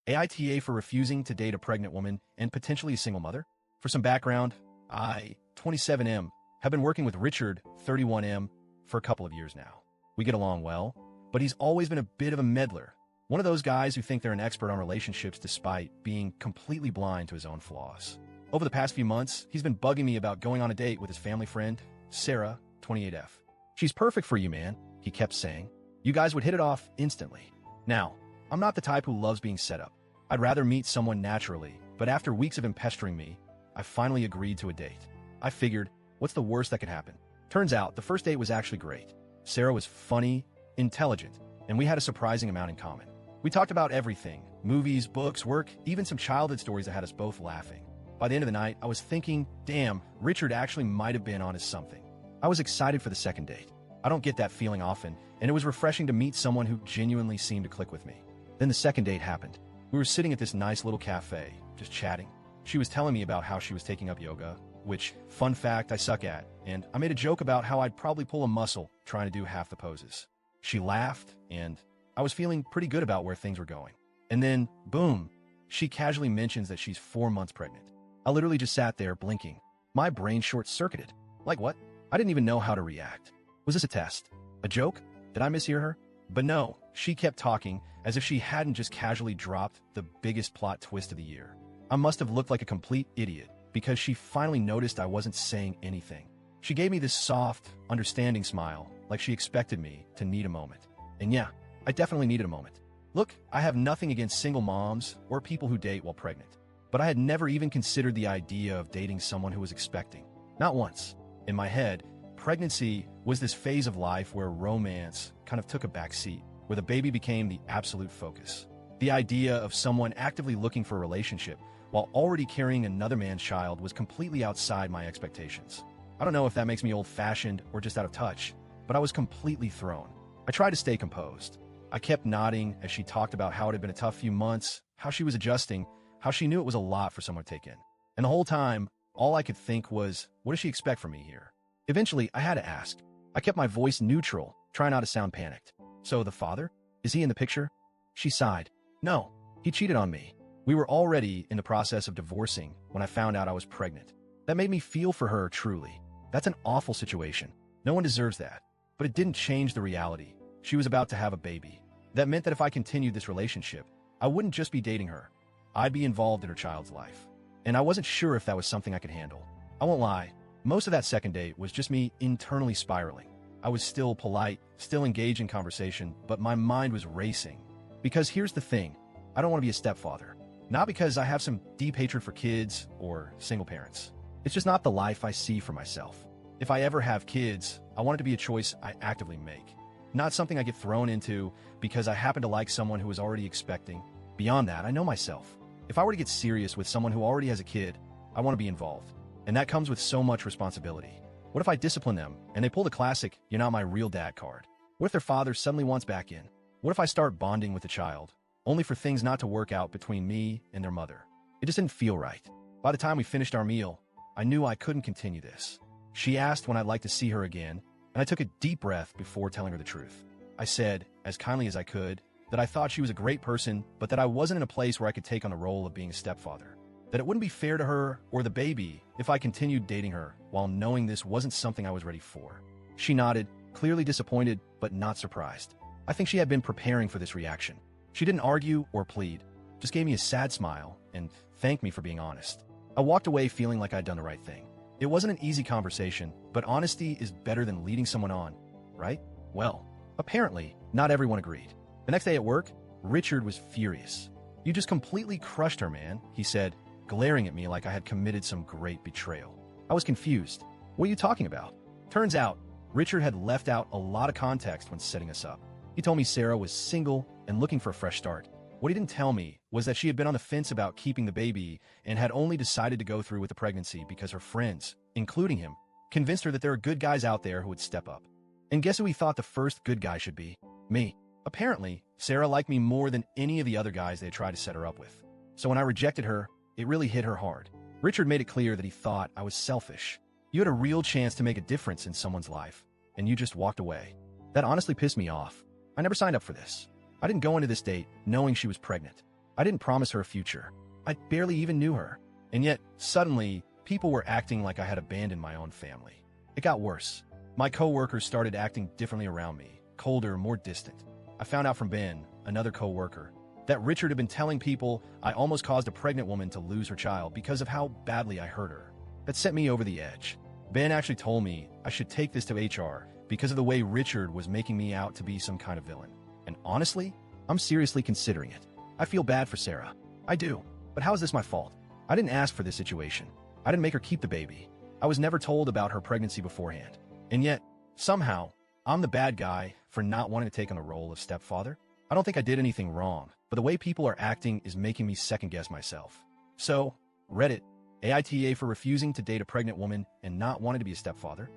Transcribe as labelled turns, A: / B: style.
A: AITA for refusing to date a pregnant woman and potentially a single mother? For some background, I, 27M, have been working with Richard, 31M, for a couple of years now. We get along well, but he's always been a bit of a meddler. One of those guys who think they're an expert on relationships despite being completely blind to his own flaws. Over the past few months, he's been bugging me about going on a date with his family friend, Sarah, 28F. She's perfect for you, man, he kept saying. You guys would hit it off instantly. Now, I'm not the type who loves being set up. I'd rather meet someone naturally, but after weeks of him pestering me, I finally agreed to a date. I figured, what's the worst that could happen? Turns out, the first date was actually great. Sarah was funny, intelligent, and we had a surprising amount in common. We talked about everything, movies, books, work, even some childhood stories that had us both laughing. By the end of the night, I was thinking, damn, Richard actually might have been onto something. I was excited for the second date. I don't get that feeling often, and it was refreshing to meet someone who genuinely seemed to click with me. Then the second date happened. We were sitting at this nice little cafe, just chatting. She was telling me about how she was taking up yoga, which, fun fact, I suck at, and I made a joke about how I'd probably pull a muscle trying to do half the poses. She laughed, and I was feeling pretty good about where things were going. And then, boom, she casually mentions that she's 4 months pregnant. I literally just sat there blinking. My brain short-circuited. Like what? I didn't even know how to react. Was this a test? A joke? Did I mishear her? But no, she kept talking as if she hadn't just casually dropped the biggest plot twist of the year. I must have looked like a complete idiot because she finally noticed I wasn't saying anything. She gave me this soft, understanding smile, like she expected me to need a moment. And yeah, I definitely needed a moment. Look, I have nothing against single moms or people who date while pregnant. But I had never even considered the idea of dating someone who was expecting. Not once. In my head, pregnancy was this phase of life where romance kind of took a back seat, where the baby became the absolute focus. The idea of someone actively looking for a relationship while already carrying another man's child was completely outside my expectations. I don't know if that makes me old-fashioned or just out of touch, but I was completely thrown. I tried to stay composed. I kept nodding as she talked about how it had been a tough few months, how she was adjusting, how she knew it was a lot for someone to take in. And the whole time, all I could think was, what does she expect from me here? Eventually, I had to ask. I kept my voice neutral, trying not to sound panicked. So the father? Is he in the picture? She sighed. No, he cheated on me. We were already in the process of divorcing when I found out I was pregnant. That made me feel for her truly. That's an awful situation. No one deserves that. But it didn't change the reality. She was about to have a baby. That meant that if I continued this relationship, I wouldn't just be dating her. I'd be involved in her child's life. And I wasn't sure if that was something I could handle. I won't lie, most of that second date was just me internally spiraling. I was still polite, still engaged in conversation, but my mind was racing. Because here's the thing, I don't want to be a stepfather. Not because I have some deep hatred for kids or single parents. It's just not the life I see for myself. If I ever have kids, I want it to be a choice I actively make. Not something I get thrown into because I happen to like someone who is already expecting. Beyond that, I know myself. If I were to get serious with someone who already has a kid, I want to be involved. And that comes with so much responsibility. What if I discipline them and they pull the classic, "You're not my real dad" card? What if their father suddenly wants back in? What if I start bonding with the child, only for things not to work out between me and their mother? It just didn't feel right. By the time we finished our meal, I knew I couldn't continue this. She asked when I'd like to see her again, and I took a deep breath before telling her the truth. I said, as kindly as I could, that I thought she was a great person, but that I wasn't in a place where I could take on the role of being a stepfather. That it wouldn't be fair to her or the baby if I continued dating her while knowing this wasn't something I was ready for. She nodded, clearly disappointed, but not surprised. I think she had been preparing for this reaction. She didn't argue or plead, just gave me a sad smile and thanked me for being honest. I walked away feeling like I'd done the right thing. It wasn't an easy conversation, but honesty is better than leading someone on, right? Well, apparently, not everyone agreed. The next day at work, Richard was furious. "You just completely crushed her, man," he said, glaring at me like I had committed some great betrayal. I was confused. What are you talking about? Turns out, Richard had left out a lot of context when setting us up. He told me Sarah was single and looking for a fresh start. What he didn't tell me was that she had been on the fence about keeping the baby and had only decided to go through with the pregnancy because her friends, including him, convinced her that there are good guys out there who would step up. And guess who he thought the first good guy should be? Me. Apparently, Sarah liked me more than any of the other guys they had tried to set her up with. So when I rejected her, it really hit her hard. Richard made it clear that he thought I was selfish. You had a real chance to make a difference in someone's life, and you just walked away. That honestly pissed me off. I never signed up for this. I didn't go into this date knowing she was pregnant. I didn't promise her a future. I barely even knew her. And yet, suddenly, people were acting like I had abandoned my own family. It got worse. My coworkers started acting differently around me, colder, more distant. I found out from Ben, another coworker, that Richard had been telling people I almost caused a pregnant woman to lose her child because of how badly I hurt her. That sent me over the edge. Ben actually told me I should take this to HR because of the way Richard was making me out to be some kind of villain. And honestly, I'm seriously considering it. I feel bad for Sarah. I do. But how is this my fault? I didn't ask for this situation. I didn't make her keep the baby. I was never told about her pregnancy beforehand. And yet, somehow, I'm the bad guy for not wanting to take on the role of stepfather. I don't think I did anything wrong, but the way people are acting is making me second-guess myself. So, Reddit, AITA for refusing to date a pregnant woman and not wanting to be a stepfather.